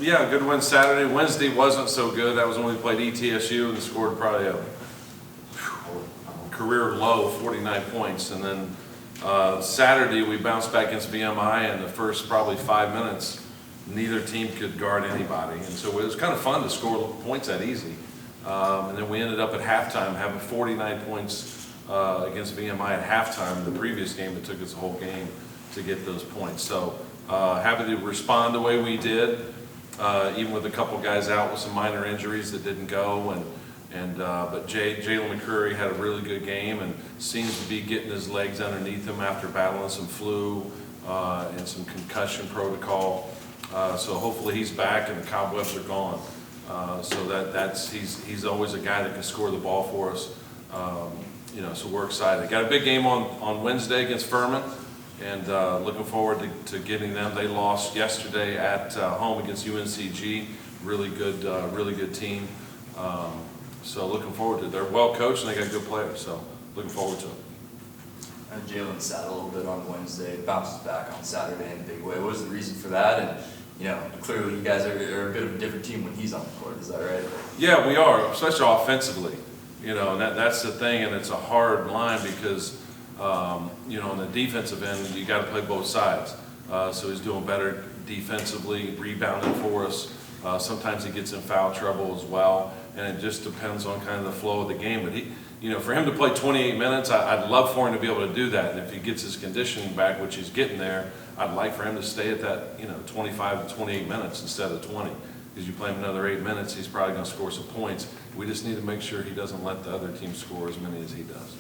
Yeah, good win Saturday. Wednesday wasn't so good. That was when we played ETSU and scored probably a career low, 49 points. And then Saturday we bounced back against VMI, and the first probably 5 minutes, neither team could guard anybody. And so it was kind of fun to score points that easy. And then we ended up at halftime having 49 points against VMI at halftime. The previous game, it took us a whole game to get those points. So happy to respond the way we did, even with a couple guys out with some minor injuries that didn't go. But Jalen McCurry had a really good game and seems to be getting his legs underneath him after battling some flu and some concussion protocol. So hopefully he's back and the cobwebs are gone. He's always a guy that can score the ball for us. So we're excited. Got a big game on Wednesday against Furman, and looking forward to getting them. They lost yesterday at home against UNCG. Really good team. So looking forward to it. They're well coached and they got good players. So looking forward to it. And Jalen sat a little bit on Wednesday, bounces back on Saturday in a big way. What was the reason for that? And clearly you guys are a bit of a different team when he's on the court. Is that right? Yeah, we are, especially offensively. And that's the thing, and it's a hard line because on the defensive end you got to play both sides. So he's doing better defensively, rebounding for us. Sometimes he gets in foul trouble as well, and it just depends on kind of the flow of the game. But for him to play 28 minutes, I'd love for him to be able to do that. And if he gets his conditioning back, which he's getting there, I'd like for him to stay at that 25 to 28 minutes instead of 20. Because you play him another 8 minutes, he's probably going to score some points. We just need to make sure he doesn't let the other team score as many as he does.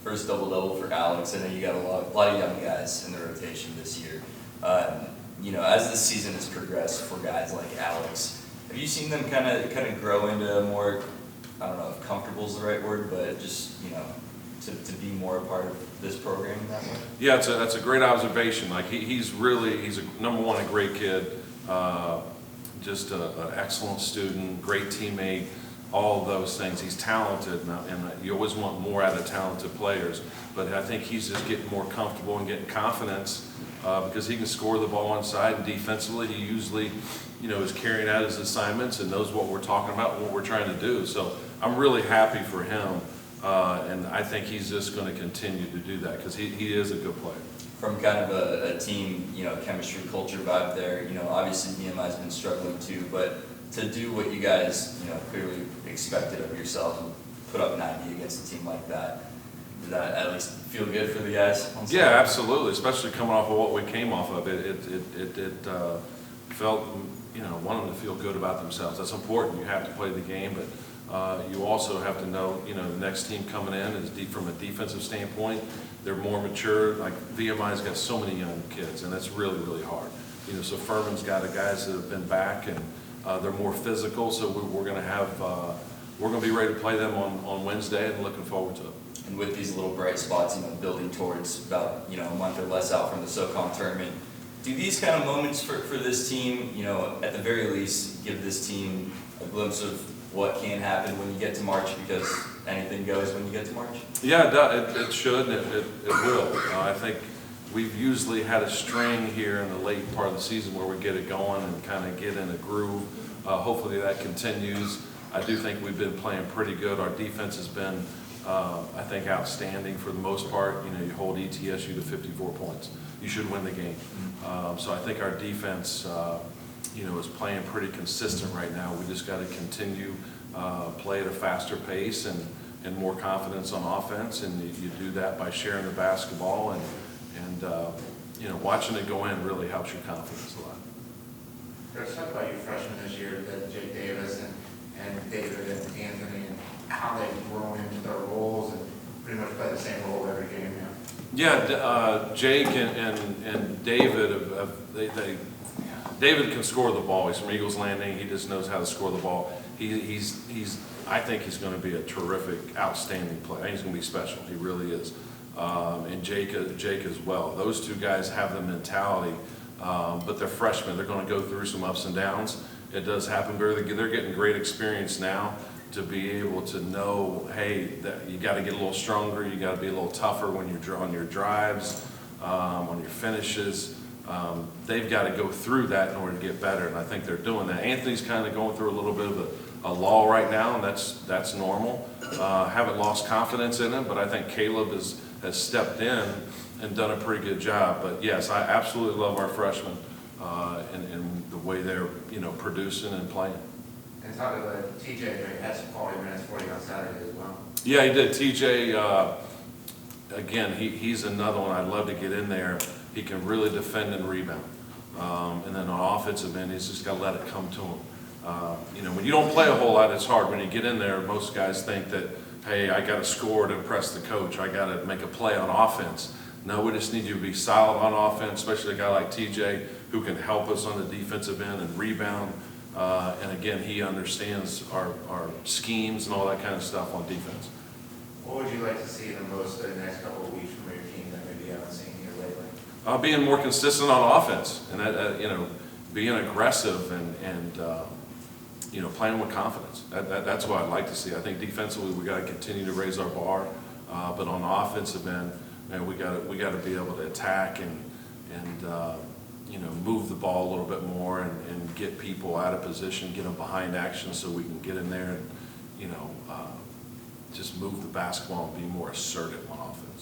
First double-double for Alex. I know you got a lot of young guys in the rotation this year. As the season has progressed for guys like Alex, have you seen them kind of grow into a more, I don't know if comfortable is the right word, but just to be more a part of this program in that way? Yeah, that's a great observation. Like he's number one, a great kid, just an excellent student, great teammate, all of those things. He's talented, and you always want more out of talented players. But I think he's just getting more comfortable and getting confidence because he can score the ball inside, and defensively he usually is carrying out his assignments and knows what we're talking about and what we're trying to do. So I'm really happy for him, and I think he's just going to continue to do that because he is a good player. From kind of a team, chemistry, culture vibe there, obviously VMI's been struggling too, but to do what you guys, clearly expected of yourselves and put up 90 against a team like that, did that at least feel good for the guys? Yeah, absolutely, especially coming off of what we came off of. It felt, wanting to feel good about themselves. That's important. You have to play the game, but you also have to know, the next team coming in is from a defensive standpoint. They're more mature. Like VMI's got so many young kids, and that's really, really hard. So Furman's got guys that have been back, and they're more physical. So we're going to be ready to play them on Wednesday, and looking forward to it. And with these little bright spots, building towards about a month or less out from the SoCon tournament, do these kind of moments for this team, at the very least, give this team a glimpse of what can happen when you get to March, because anything goes when you get to March? Yeah, it should. It will. I think we've usually had a string here in the late part of the season where we get it going and kind of get in a groove. Hopefully that continues. I do think we've been playing pretty good. Our defense has been, I think, outstanding for the most part. You hold ETSU to 54 points. You should win the game. So I think our defense, is playing pretty consistent right now. We just got to continue play at a faster pace and more confidence on offense, and you do that by sharing the basketball and watching it go in really helps your confidence a lot. Let's talk about your freshmen this year, Jake Davis and David and Anthony, and how they've grown into their roles and pretty much play the same role every game now. Yeah, Jake and David, David can score the ball. He's from Eagles Landing. He just knows how to score the ball. I think he's going to be a terrific, outstanding player. I think he's going to be special. He really is. And Jake as well. Those two guys have the mentality, but they're freshmen. They're going to go through some ups and downs. It does happen. They're getting great experience now to be able to know, hey, that you got to get a little stronger. You got to be a little tougher when you're on your drives, on your finishes. they've got to go through that in order to get better, and I think they're doing that. Anthony's kind of going through a little bit of a lull right now, and that's normal. Haven't lost confidence in him, but I think Caleb has stepped in and done a pretty good job. But yes, I absolutely love our freshmen and the way they're producing and playing. And talk about TJ, had some quality minutes for you on Saturday as well. Yeah, he did. TJ, again, he's another one I'd love to get in there. He can really defend and rebound. And then on offensive end, he's just got to let it come to him. When you don't play a whole lot, it's hard. When you get in there, most guys think that, hey, I got to score to impress the coach. I got to make a play on offense. No, we just need you to be solid on offense, especially a guy like TJ who can help us on the defensive end and rebound. And again, he understands our schemes and all that kind of stuff on defense. What would you like to see the most in the next couple of weeks from your team that maybe you haven't seen here lately? Being more consistent on offense and being aggressive and playing with confidence. That's what I'd like to see. I think defensively we got to continue to raise our bar, but on the offensive end, man, we got to be able to attack and move the ball a little bit more and get people out of position, get them behind action so we can get in there and just move the basketball and be more assertive on offense.